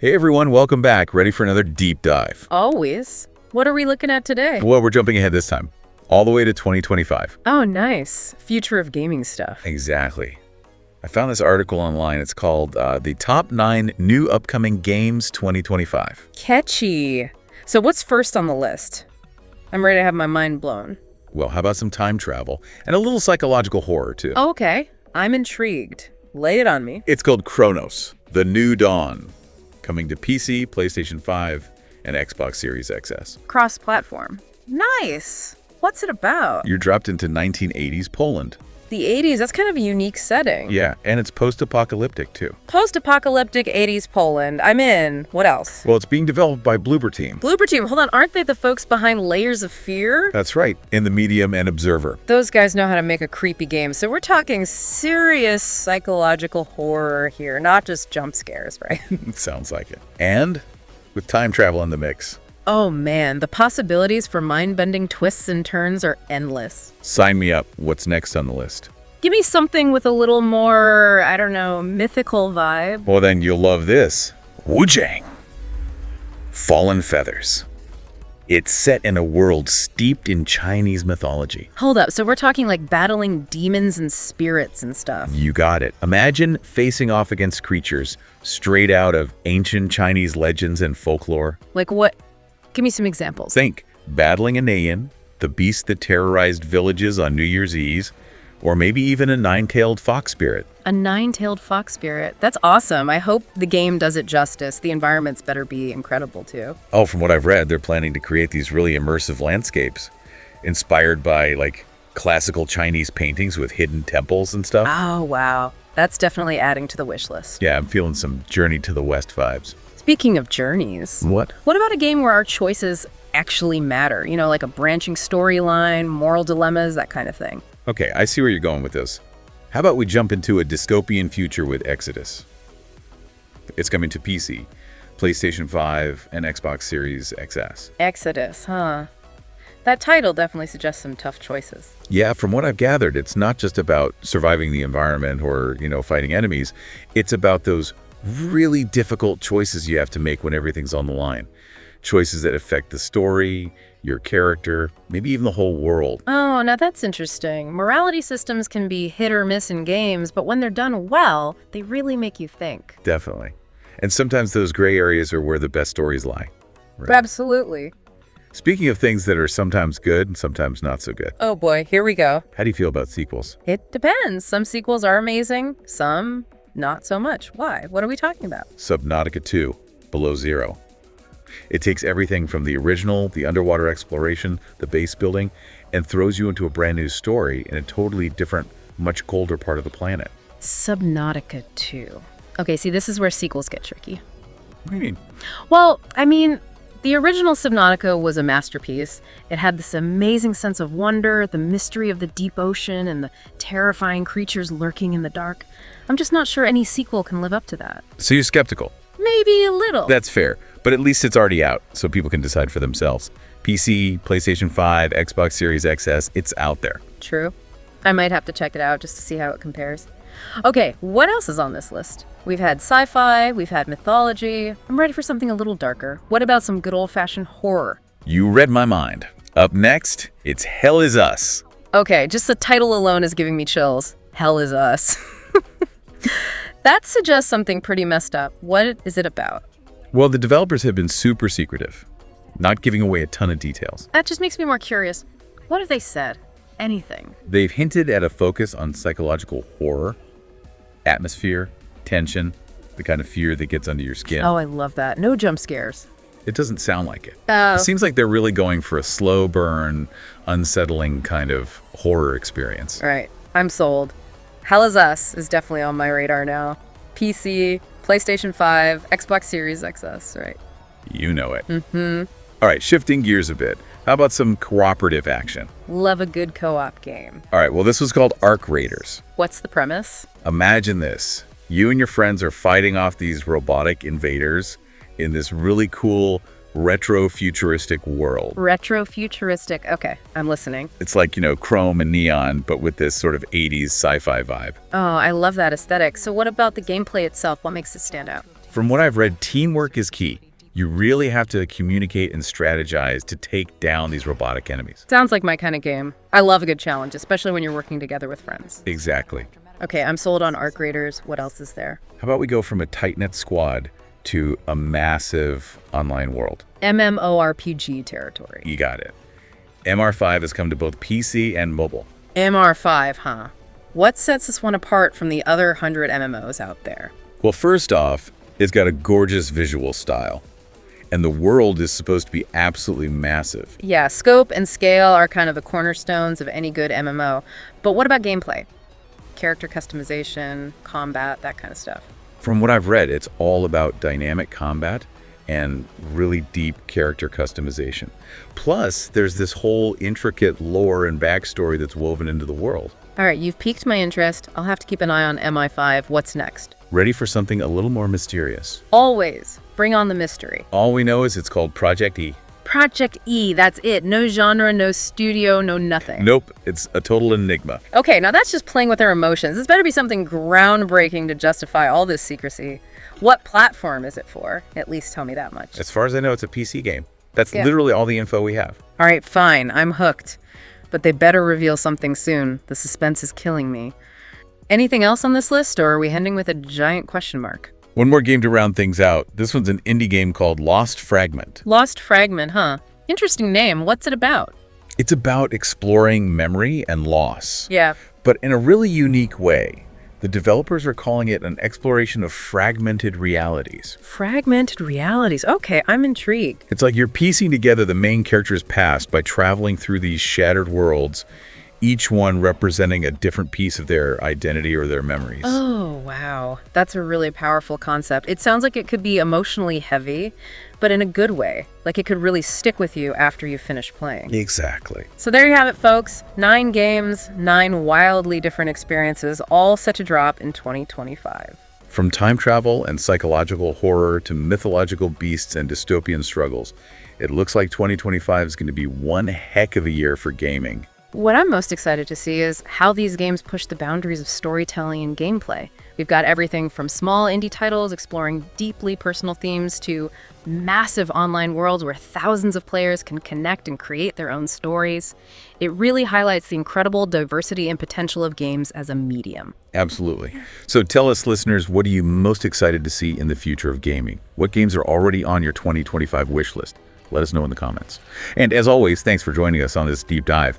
Hey everyone, welcome back. Ready for another deep dive. Always. What are we looking at today? Well, we're jumping ahead this time, all the way to 2025. Oh, nice. Future of gaming stuff. Exactly. I found this article online. It's called The Top 9 New Upcoming Games 2025. Catchy. So what's first on the list? I'm ready to have my mind blown. Well, how about some time travel and a little psychological horror, too? Oh, okay. I'm intrigued. Lay it on me. It's called Cronos, The New Dawn, coming to PC, PlayStation 5, and Xbox Series XS. Cross-platform. Nice. What's it about? You're dropped into 1980s Poland. The 80s, that's kind of a unique setting. Yeah, and it's post-apocalyptic, too. Post-apocalyptic 80s Poland. I'm in. What else? Well, it's being developed by Bloober Team. Bloober Team. Hold on. Aren't they the folks behind Layers of Fear? That's right, in the Medium and Observer. Those guys know how to make a creepy game. So we're talking serious psychological horror here, not just jump scares, right? Sounds like it. And with time travel in the mix. Oh man, the possibilities for mind-bending twists and turns are endless. Sign me up. What's next on the list? Give me something with a little more, I don't know, mythical vibe. Well, then you'll love this. WUCHANG. Fallen Feathers. It's set in a world steeped in Chinese mythology. Hold up, so we're talking like battling demons and spirits and stuff. You got it. Imagine facing off against creatures straight out of ancient Chinese legends and folklore. Like what? Give me some examples. Think battling a Nayan, the beast that terrorized villages on New Year's Eve, or maybe even a nine-tailed fox spirit. A nine-tailed fox spirit. That's awesome. I hope the game does it justice. The environments better be incredible too. Oh, from what I've read, they're planning to create these really immersive landscapes inspired by like classical Chinese paintings with hidden temples and stuff. Oh, wow. That's definitely adding to the wish list. Yeah, I'm feeling some Journey to the West vibes. Speaking of journeys, What about a game where our choices actually matter? You know, like a branching storyline, moral dilemmas, that kind of thing. Okay, I see where you're going with this. How about we jump into a dystopian future with Exodus? It's coming to PC, PlayStation 5, and Xbox Series XS. Exodus, huh? That title definitely suggests some tough choices. Yeah, from what I've gathered, it's not just about surviving the environment or, fighting enemies. It's about those really difficult choices you have to make when everything's on the line. Choices that affect the story, your character, maybe even the whole world. Oh, now that's interesting. Morality systems can be hit or miss in games, but when they're done well, they really make you think. Definitely. And sometimes those gray areas are where the best stories lie. Right? Absolutely. Speaking of things that are sometimes good and sometimes not so good, Oh boy, here we go. how do you feel about sequels? It depends. Some sequels are amazing, some not so much. Why? What are we talking about? Subnautica 2, Below Zero. It takes everything from the original, the underwater exploration, the base building, and throws you into a brand new story in a totally different, much colder part of the planet. Subnautica 2. Okay, see, this is where sequels get tricky. What do you mean? Well, I mean, the original Subnautica was a masterpiece. It had this amazing sense of wonder, the mystery of the deep ocean, and the terrifying creatures lurking in the dark. I'm just not sure any sequel can live up to that. So you're skeptical. Maybe a little. That's fair, but at least it's already out, so people can decide for themselves. PC, PlayStation 5, Xbox Series XS, it's out there. True. I might have to check it out just to see how it compares. Okay, what else is on this list? We've had sci-fi, we've had mythology. I'm ready for something a little darker. What about some good old-fashioned horror? You read my mind. Up next, it's Hell Is Us. Okay, just the title alone is giving me chills. Hell Is Us. That suggests something pretty messed up. What is it about? Well, the developers have been super secretive, not giving away a ton of details. That just makes me more curious. What have they said? Anything? They've hinted at a focus on psychological horror, atmosphere, tension, the kind of fear that gets under your skin. Oh, I love that. No jump scares. It doesn't sound like it. Oh. It seems like they're really going for a slow burn, unsettling kind of horror experience. All right, I'm sold. Hell Is Us is definitely on my radar now. PC, PlayStation 5, Xbox Series XS, right? You know it. All right, shifting gears a bit. How about some cooperative action? Love a good co-op game. All right, well, this was called Arc Raiders. What's the premise? Imagine this. You and your friends are fighting off these robotic invaders in this really cool retro-futuristic world. Retro-futuristic. Okay, I'm listening. It's like, chrome and neon, but with this sort of 80s sci-fi vibe. Oh, I love that aesthetic. So what about the gameplay itself? What makes it stand out? From what I've read, teamwork is key. You really have to communicate and strategize to take down these robotic enemies. Sounds like my kind of game. I love a good challenge, especially when you're working together with friends. Exactly. Okay, I'm sold on arc raiders. What else is there? How about we go from a tight-knit squad to a massive online world? MMORPG territory. You got it. MR5 has come to both PC and mobile. MR5, huh? What sets this one apart from the other 100 MMOs out there? Well, first off, it's got a gorgeous visual style. And the world is supposed to be absolutely massive. Yeah, scope and scale are kind of the cornerstones of any good MMO. But what about gameplay? Character customization, combat, that kind of stuff. From what I've read, it's all about dynamic combat and really deep character customization. Plus, there's this whole intricate lore and backstory that's woven into the world. All right, you've piqued my interest. I'll have to keep an eye on MI5. What's next? Ready for something a little more mysterious? Always. Bring on the mystery. All we know is it's called Project E. Project E, that's it. No genre, no studio, no nothing. Nope, it's a total enigma. Okay, now that's just playing with our emotions. This better be something groundbreaking to justify all this secrecy. What platform is it for? At least tell me that much. As far as I know, it's a PC game. That's literally all the info we have. All right, fine. I'm hooked. But they better reveal something soon. The suspense is killing me. Anything else on this list, or are we ending with a giant question mark? One more game to round things out. This one's an indie game called Lost Fragment. Lost Fragment, huh? Interesting name. What's it about? It's about exploring memory and loss. Yeah. But in a really unique way. The developers are calling it an exploration of fragmented realities. Fragmented realities. Okay, I'm intrigued. It's like you're piecing together the main character's past by traveling through these shattered worlds, each one representing a different piece of their identity or their memories. Oh, wow. That's a really powerful concept. It sounds like it could be emotionally heavy, but in a good way. Like it could really stick with you after you finish playing. Exactly. So there you have it, folks. 9 games, 9 wildly different experiences, all set to drop in 2025. From time travel and psychological horror to mythological beasts and dystopian struggles, it looks like 2025 is going to be one heck of a year for gaming. What I'm most excited to see is how these games push the boundaries of storytelling and gameplay. We've got everything from small indie titles exploring deeply personal themes to massive online worlds where thousands of players can connect and create their own stories. It really highlights the incredible diversity and potential of games as a medium. Absolutely. So tell us, listeners, what are you most excited to see in the future of gaming? What games are already on your 2025 wish list? Let us know in the comments. And as always, thanks for joining us on this deep dive.